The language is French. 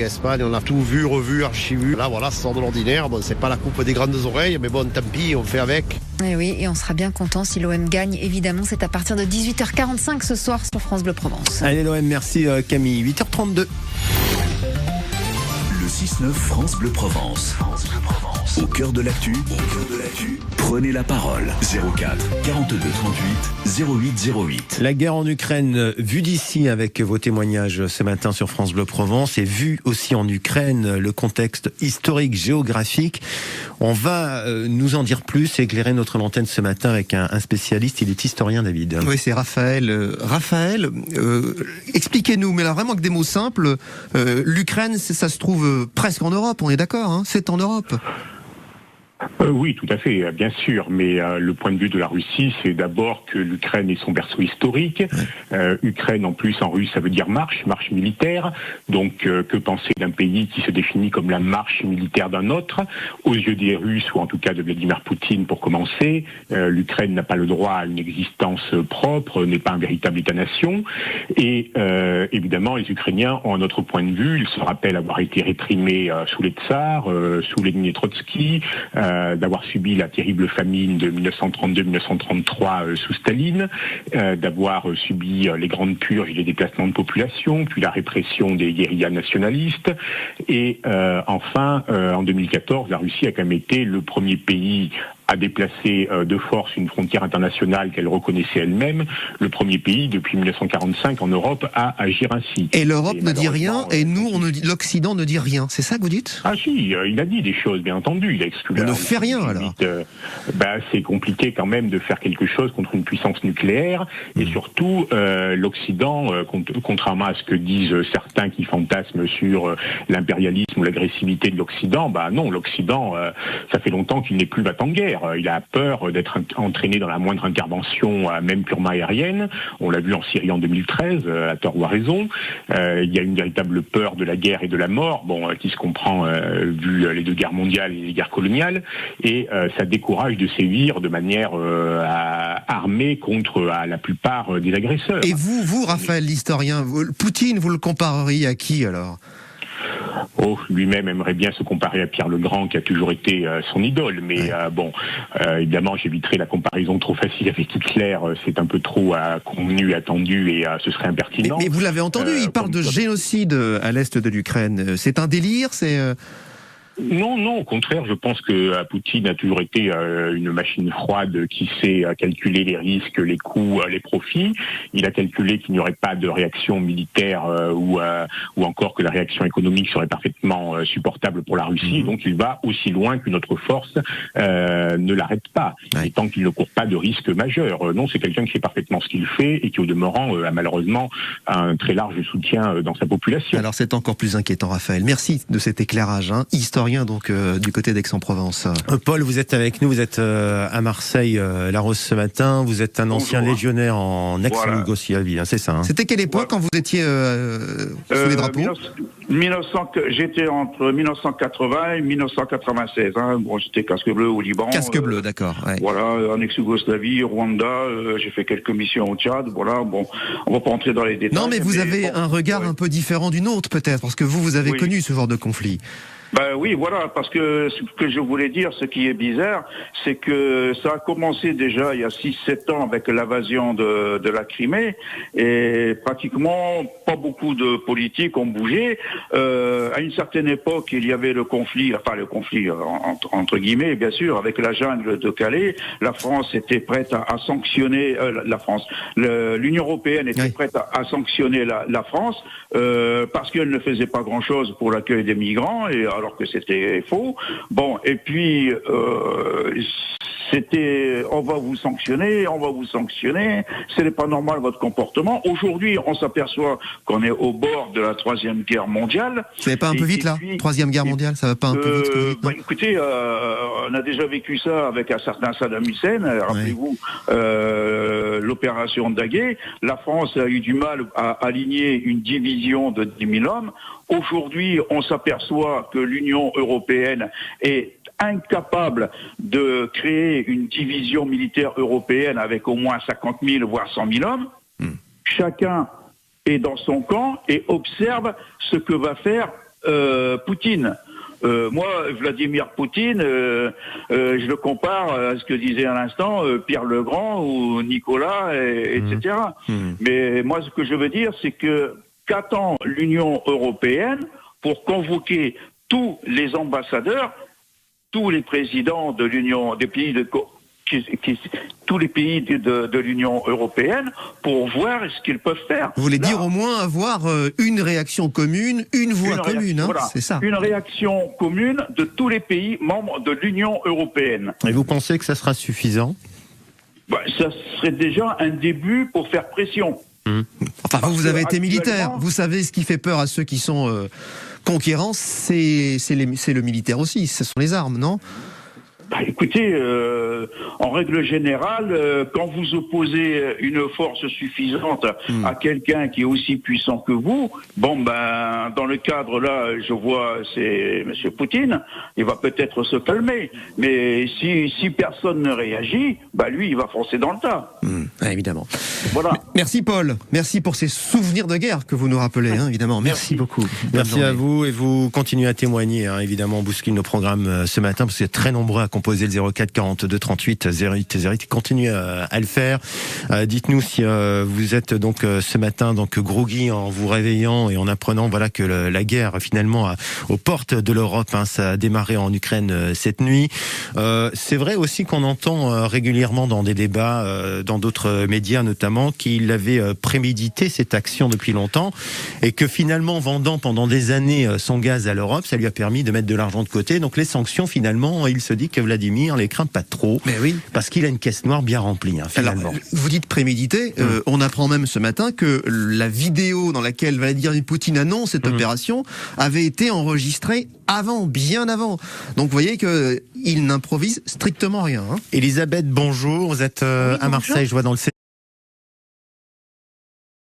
Espagne, on a tout vu, revu, archivu. Là, voilà, ça sort de l'ordinaire. Bon, c'est pas la coupe des grandes oreilles, mais bon, tant pis, on fait avec. Et oui, et on sera bien content si l'OM gagne. Évidemment, c'est à partir de 18h45 ce soir sur France Bleu Provence. Allez, l'OM, merci Camille. 8h32. Le 6-9 France Bleu Provence. Au cœur de l'actu, prenez la parole. 04 42 38 08 08. La guerre en Ukraine, vue d'ici avec vos témoignages ce matin sur France Bleu Provence, et vue aussi en Ukraine, le contexte historique, géographique. On va nous en dire plus, éclairer notre antenne ce matin avec un spécialiste. Il est historien, David. Oui, c'est Raphaël. Raphaël, expliquez-nous, mais là vraiment que des mots simples. L'Ukraine, ça se trouve presque en Europe, on est d'accord, hein, c'est en Europe. Oui, tout à fait, bien sûr. Mais le point de vue de la Russie, c'est d'abord que l'Ukraine est son berceau historique. Ukraine, en plus, en russe, ça veut dire marche militaire. Donc, que penser d'un pays qui se définit comme la marche militaire d'un autre? Aux yeux des Russes, ou en tout cas de Vladimir Poutine, pour commencer, l'Ukraine n'a pas le droit à une existence propre, n'est pas un véritable État-nation. Et évidemment, les Ukrainiens ont un autre point de vue. Ils se rappellent avoir été réprimés sous les tsars, sous Lénine et Trotsky, d'avoir subi la terrible famine de 1932-1933 sous Staline, d'avoir subi les grandes purges et les déplacements de population, puis la répression des guérillas nationalistes. Et enfin, en 2014, la Russie a quand même été le premier pays à déplacer de force une frontière internationale qu'elle reconnaissait elle-même, le premier pays depuis 1945 en Europe à agir ainsi. Et l'Europe ne dit rien, et nous, l'Occident ne dit rien. C'est ça que vous dites? Ah si, il a dit des choses, bien entendu. Il a exclu. On ne fait rien alors. C'est compliqué quand même de faire quelque chose contre une puissance nucléaire, et surtout l'Occident, contrairement à ce que disent certains qui fantasment sur l'impérialisme ou l'agressivité de l'Occident, non, l'Occident, ça fait longtemps qu'il n'est plus battant de guerre. Il a peur d'être entraîné dans la moindre intervention, même purement aérienne. On l'a vu en Syrie en 2013, à tort ou à raison. Il y a une véritable peur de la guerre et de la mort, qui se comprend vu les deux guerres mondiales et les guerres coloniales. Et ça décourage de sévir de manière armée contre la plupart des agresseurs. Et vous, Raphaël, l'historien, Poutine, vous le compareriez à qui alors ? Lui-même aimerait bien se comparer à Pierre le Grand, qui a toujours été son idole. Mais évidemment, j'éviterai la comparaison trop facile avec Hitler. C'est un peu trop convenu, attendu, et ce serait impertinent. Mais vous l'avez entendu, il parle de génocide à l'est de l'Ukraine. C'est un délire, Non, au contraire, je pense que Poutine a toujours été une machine froide qui sait calculer les risques, les coûts, les profits. Il a calculé qu'il n'y aurait pas de réaction militaire ou encore que la réaction économique serait parfaitement supportable pour la Russie. Donc il va aussi loin qu'une autre force ne l'arrête pas. Et tant qu'il ne court pas de risque majeur. Non, c'est quelqu'un qui sait parfaitement ce qu'il fait et qui, au demeurant, a malheureusement un très large soutien dans sa population. Alors c'est encore plus inquiétant, Raphaël. Merci de cet éclairage, historien donc du côté d'Aix-en-Provence. Paul, vous êtes avec nous, vous êtes à Marseille, La Rose ce matin, vous êtes un ancien légionnaire en ex-Yougoslavie, c'est ça, hein? C'était quelle époque quand vous étiez sous les drapeaux? J'étais entre 1980 et 1996. J'étais casque bleu au Liban. Casque bleu, d'accord. Ouais. En ex-Yougoslavie, Rwanda, j'ai fait quelques missions au Tchad. On va pas entrer dans les détails. Non, mais vous avez un regard un peu différent du nôtre, peut-être, parce que vous avez connu ce genre de conflit. Parce que ce que je voulais dire, ce qui est bizarre, c'est que ça a commencé déjà il y a 6-7 ans avec l'invasion de la Crimée, et pratiquement pas beaucoup de politiques ont bougé. À une certaine époque, il y avait le conflit entre guillemets, bien sûr, avec la jungle de Calais. La France était prête à sanctionner l'Union européenne était prête à sanctionner la France parce qu'elle ne faisait pas grand-chose pour l'accueil des migrants, et alors que c'était faux. Et puis c'était on va vous sanctionner, ce n'est pas normal votre comportement. Aujourd'hui, on s'aperçoit qu'on est au bord de la 3e guerre mondiale. Ça va pas un peu vite là? 3e guerre mondiale, ça va pas un peu vite? Écoutez, on a déjà vécu ça avec un certain Saddam Hussein. Rappelez-vous l'opération Daguet. La France a eu du mal à aligner une division de 10 000 hommes. Aujourd'hui, on s'aperçoit que l'Union européenne est incapable de créer une division militaire européenne avec au moins 50 000, voire 100 000 hommes. Chacun est dans son camp et observe ce que va faire Poutine. Moi, Vladimir Poutine, je le compare à ce que disait à l'instant Pierre le Grand ou Nicolas, etc. Mais moi, ce que je veux dire, c'est que qu'attend l'Union européenne pour convoquer tous les ambassadeurs, tous les présidents de l'Union, des pays tous les pays de l'Union européenne pour voir ce qu'ils peuvent faire. Vous voulez dire au moins avoir une réaction commune, une voix commune, hein, voilà, c'est ça. Une réaction commune de tous les pays membres de l'Union européenne. Et vous pensez que ça sera suffisant ? Ça serait déjà un début pour faire pression. Enfin, vous avez été militaire, vous savez ce qui fait peur à ceux qui sont conquérants, c'est le militaire aussi, ce sont les armes, non ? Écoutez, en règle générale, quand vous opposez une force suffisante à quelqu'un qui est aussi puissant que vous, dans le cadre là, je vois, c'est M. Poutine, il va peut-être se calmer. Mais si personne ne réagit, lui, il va foncer dans le tas. Évidemment. Voilà. Merci Paul, merci pour ces souvenirs de guerre que vous nous rappelez, hein, évidemment. Merci beaucoup. Merci à vous, et vous continuez à témoigner, hein, évidemment, on bouscule nos programmes ce matin, parce que vous êtes très nombreux à composer le 04 42 38 08 08. Continuez à le faire. Dites-nous si vous êtes donc ce matin donc groggy en vous réveillant et en apprenant que la guerre finalement aux portes de l'Europe, hein, ça a démarré en Ukraine cette nuit. C'est vrai aussi qu'on entend régulièrement dans des débats, dans d'autres médias notamment, qu'il avait prémédité cette action depuis longtemps et que finalement, vendant pendant des années son gaz à l'Europe, ça lui a permis de mettre de l'argent de côté. Donc les sanctions, finalement, il se dit que Vladimir les craint pas trop, mais oui, parce qu'il a une caisse noire bien remplie, hein, finalement. Alors, vous dites prémédité, on apprend même ce matin que la vidéo dans laquelle Vladimir Poutine annonce cette opération avait été enregistrée bien avant. Donc vous voyez qu'il n'improvise strictement rien. Hein. Elisabeth, bonjour, vous êtes à Marseille, je vois dans le